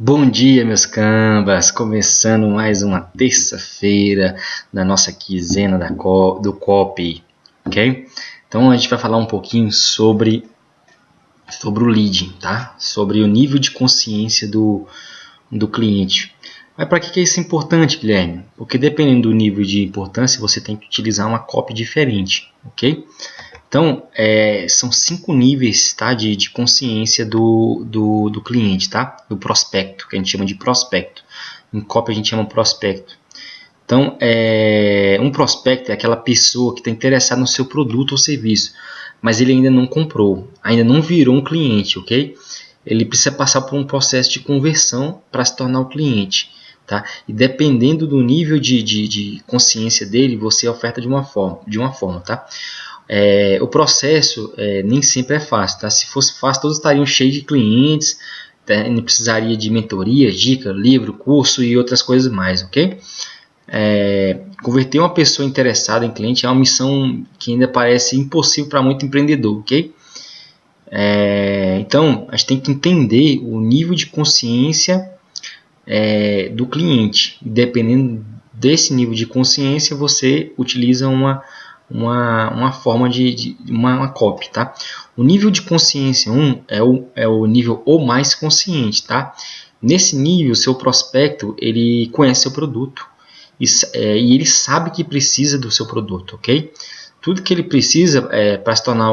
Bom dia, meus cambas! Começando mais uma terça-feira da nossa quinzena do COP, ok? Então a gente vai falar um pouquinho sobre o lead, tá? Sobre o nível de consciência do cliente. Mas para que isso é importante, Guilherme? Porque dependendo do nível de importância, você tem que utilizar uma copy diferente, ok? Então, são 5 níveis, tá, de consciência do cliente, tá? Do prospecto, que a gente chama de prospecto. Em copy a gente chama prospecto. Então, um prospecto é aquela pessoa que está interessada no seu produto ou serviço, mas ele ainda não comprou, ainda não virou um cliente, ok? Ele precisa passar por um processo de conversão para se tornar um cliente. Tá? E dependendo do nível de consciência dele, você oferta de uma forma, tá? O processo nem sempre é fácil, tá? Se fosse fácil, todos estariam cheios de clientes, tá? Não precisaria de mentoria, dica, livro, curso e outras coisas mais, ok? Converter uma pessoa interessada em cliente é uma missão que ainda parece impossível para muito empreendedor, ok? Então, a gente tem que entender o nível de consciência do cliente. E dependendo desse nível de consciência, você utiliza uma forma de uma copy, tá? O nível de consciência 1 é o nível o mais consciente, tá? Nesse nível, seu prospecto ele conhece seu produto e ele sabe que precisa do seu produto, ok? Tudo que ele precisa para se tornar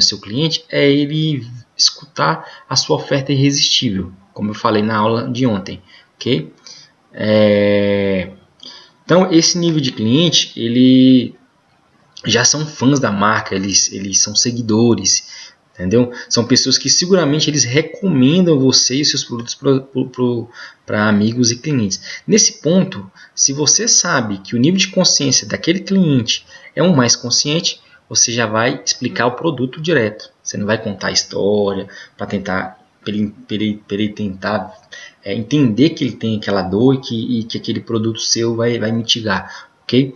seu cliente é ele escutar a sua oferta irresistível, como eu falei na aula de ontem, ok? Então, esse nível de cliente, ele já são fãs da marca, eles são seguidores, entendeu? São pessoas que seguramente eles recomendam você e seus produtos para amigos e clientes. Nesse ponto, se você sabe que o nível de consciência daquele cliente é um mais consciente, você já vai explicar o produto direto. Você não vai contar a história para tentar ele tentar entender que ele tem aquela dor e que aquele produto seu vai mitigar. Okay?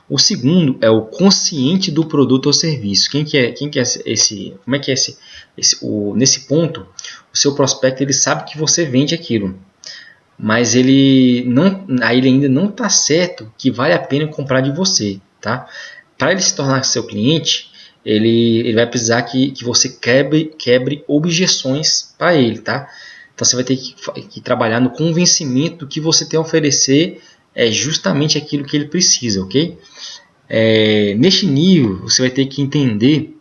O segundo é o consciente do produto ou serviço. Quem que é esse? Como é que é nesse ponto, o seu prospecto ele sabe que você vende aquilo, mas ele ainda não está certo que vale a pena comprar de você, tá? Para ele se tornar seu cliente, ele vai precisar que você quebre objeções para ele, tá? Então você vai ter que trabalhar no convencimento que você tem a oferecer é justamente aquilo que ele precisa, ok? Neste nível, você vai ter que entender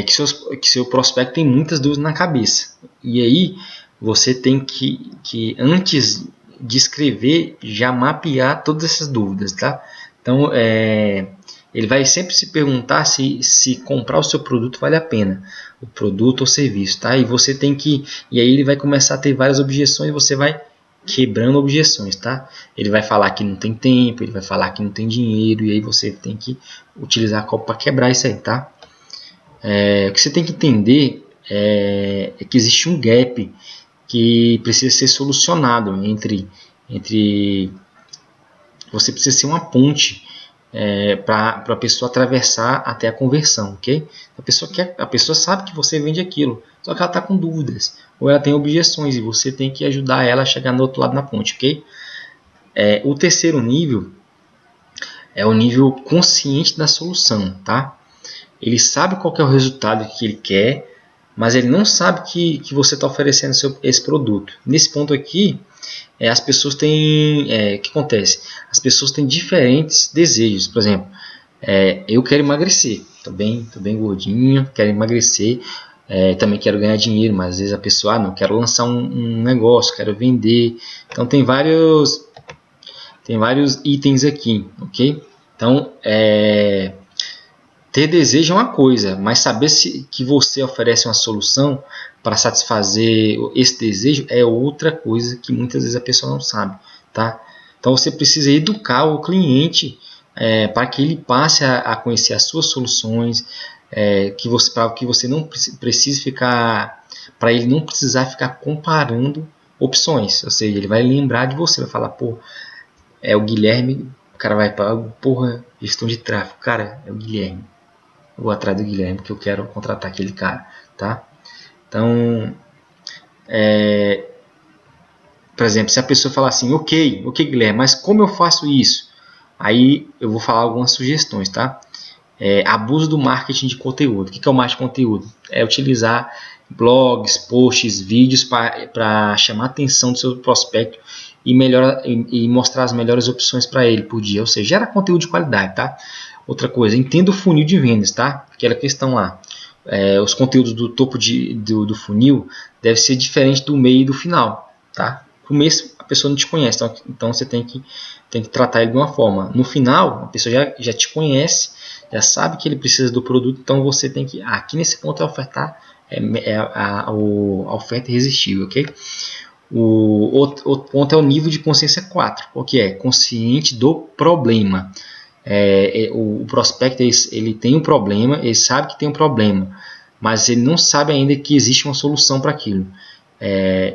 que seu prospecto tem muitas dúvidas na cabeça. E aí, você tem que antes de escrever, já mapear todas essas dúvidas, tá? Então, ele vai sempre se perguntar se comprar o seu produto vale a pena, o produto ou serviço, tá? E aí ele vai começar a ter várias objeções e você vai quebrando objeções, tá? Ele vai falar que não tem tempo, ele vai falar que não tem dinheiro, e aí você tem que utilizar a copa para quebrar isso aí, tá? O que você tem que entender é que existe um gap que precisa ser solucionado entre você precisa ser uma ponte para a pessoa atravessar até a conversão, ok? A pessoa sabe que você vende aquilo, só que ela está com dúvidas ou ela tem objeções e você tem que ajudar ela a chegar no outro lado na ponte, ok? O terceiro nível é o nível consciente da solução, tá? Ele sabe qual que é o resultado que ele quer, mas ele não sabe que você está oferecendo esse produto. Nesse ponto aqui, as pessoas têm... o que acontece? As pessoas têm diferentes desejos. Por exemplo, eu quero emagrecer. Tô bem gordinho, quero emagrecer. Também quero ganhar dinheiro, mas às vezes a pessoa, não, quero lançar um negócio, quero vender. Então tem vários itens aqui, ok? Então, ter desejo é uma coisa, mas saber que você oferece uma solução para satisfazer esse desejo é outra coisa que muitas vezes a pessoa não sabe, tá? Então você precisa educar o cliente para que ele passe a conhecer as suas soluções, para que você não precise ficar, para ele não precisar ficar comparando opções, ou seja, ele vai lembrar de você, vai falar, pô, é o Guilherme, o cara vai para, porra, gestão de tráfego, cara, é o Guilherme. Eu vou atrás do Guilherme porque eu quero contratar aquele cara, tá? Então, exemplo, se a pessoa falar assim, ok, Guilherme, mas como eu faço isso? Aí eu vou falar algumas sugestões, tá? Abuso do marketing de conteúdo. O que é o marketing de conteúdo? É utilizar blogs, posts, vídeos para chamar a atenção do seu prospecto e mostrar as melhores opções para ele por dia. Ou seja, gera conteúdo de qualidade, tá? Outra coisa, entenda o funil de vendas, tá? Aquela questão lá. Os conteúdos do topo do funil devem ser diferentes do meio e do final, tá? No começo a pessoa não te conhece, então você tem que tratar ele de uma forma. No final, a pessoa já te conhece, já sabe que ele precisa do produto, então você tem que, aqui nesse ponto, ofertar a oferta irresistível, ok? O outro ponto é o nível de consciência 4, o que é consciente do problema. O prospecto ele tem um problema, ele sabe que tem um problema, mas ele não sabe ainda que existe uma solução para aquilo.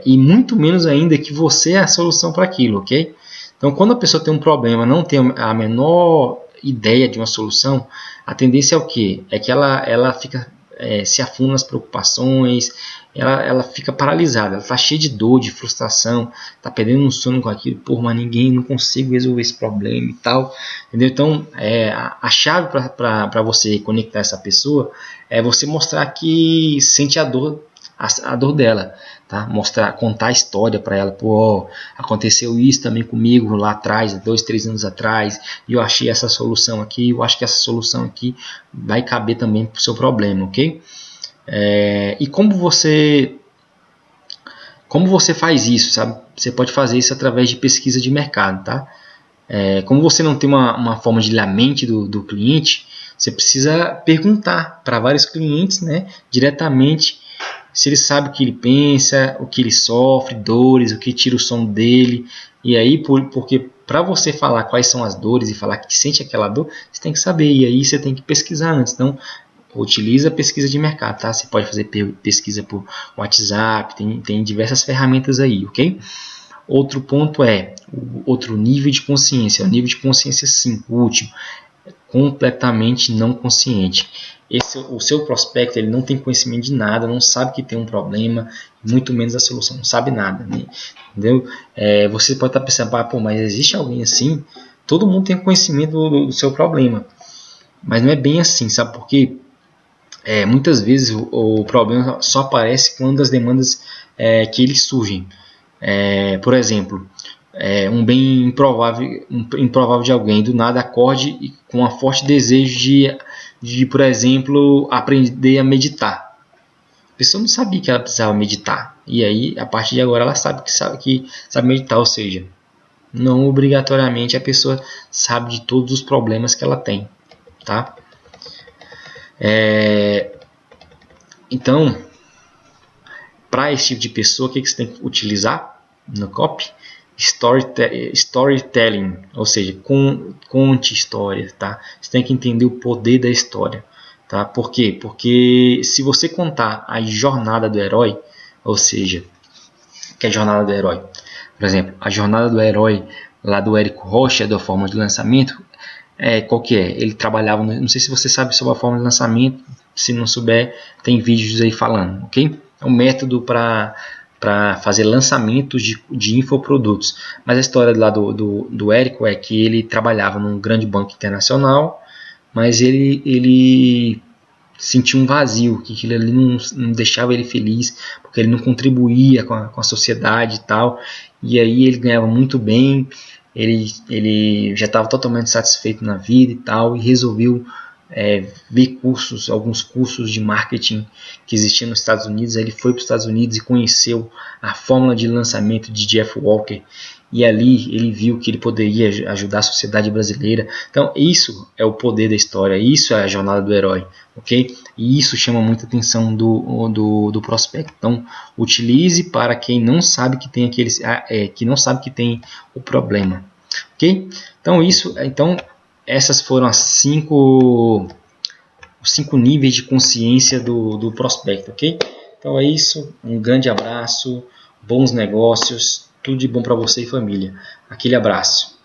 E muito menos ainda que você é a solução para aquilo, ok? Então, quando a pessoa tem um problema, não tem a menor ideia de uma solução, a tendência é o quê? É que ela fica, se afunda nas preocupações, ela fica paralisada, ela está cheia de dor, de frustração, está perdendo um sono com aquilo, mas não consigo resolver esse problema e tal, entendeu? Então, a chave para você conectar essa pessoa é você mostrar que sente a dor dela, tá? Contar a história para ela, aconteceu isso também comigo lá atrás, 2, 3 anos atrás, e eu achei essa solução aqui, eu acho que essa solução aqui vai caber também para o seu problema, ok? E como você faz isso, sabe? Você pode fazer isso através de pesquisa de mercado, tá? Como você não tem uma forma de ler a mente do cliente, você precisa perguntar para vários clientes, né, diretamente, se ele sabe o que ele pensa, o que ele sofre, dores, o que tira o sono dele. E aí, porque para você falar quais são as dores e falar que sente aquela dor, você tem que saber. E aí você tem que pesquisar antes. Então, utiliza a pesquisa de mercado, tá? Você pode fazer pesquisa por WhatsApp, tem diversas ferramentas aí, ok? Outro ponto outro nível de consciência, o nível de consciência 5, o último, completamente não consciente. O seu prospecto ele não tem conhecimento de nada, não sabe que tem um problema, muito menos a solução, não sabe nada, né? Entendeu? Você pode estar pensando, mas existe alguém assim? Todo mundo tem conhecimento do seu problema, mas não é bem assim, sabe por quê? Muitas vezes o problema só aparece quando as demandas que eles surgem. Por exemplo, um bem improvável de alguém do nada acorde com um forte desejo de, por exemplo, aprender a meditar. A pessoa não sabia que ela precisava meditar, e aí a partir de agora ela sabe que sabe meditar, ou seja, não obrigatoriamente a pessoa sabe de todos os problemas que ela tem, tá? Então, para esse tipo de pessoa, o que você tem que utilizar no copy? Storytelling, ou seja, conte histórias, tá? Você tem que entender o poder da história, tá? Por quê? Porque se você contar a jornada do herói, ou seja, que é a jornada do herói, por exemplo, a jornada do herói lá do Érico Rocha, da forma de lançamento, qual que é? Ele trabalhava, não sei se você sabe sobre a forma de lançamento, se não souber, tem vídeos aí falando, ok? É um método para fazer lançamentos de infoprodutos. Mas a história lá do Érico é que ele trabalhava num grande banco internacional, mas ele sentia um vazio, que aquilo ali não deixava ele feliz, porque ele não contribuía com a sociedade e tal. E aí ele ganhava muito bem, ele já estava totalmente satisfeito na vida e tal, e resolveu ver alguns cursos de marketing que existiam nos Estados Unidos. Aí ele foi para os Estados Unidos e conheceu a fórmula de lançamento de Jeff Walker, e ali ele viu que ele poderia ajudar a sociedade brasileira. Então isso é o poder da história, isso é a jornada do herói, ok? E isso chama muita atenção do prospecto. Então utilize para quem não sabe que tem que não sabe que tem o problema, ok? Então essas foram os 5 níveis de consciência do prospecto, ok? Então é isso, um grande abraço, bons negócios, tudo de bom para você e família. Aquele abraço.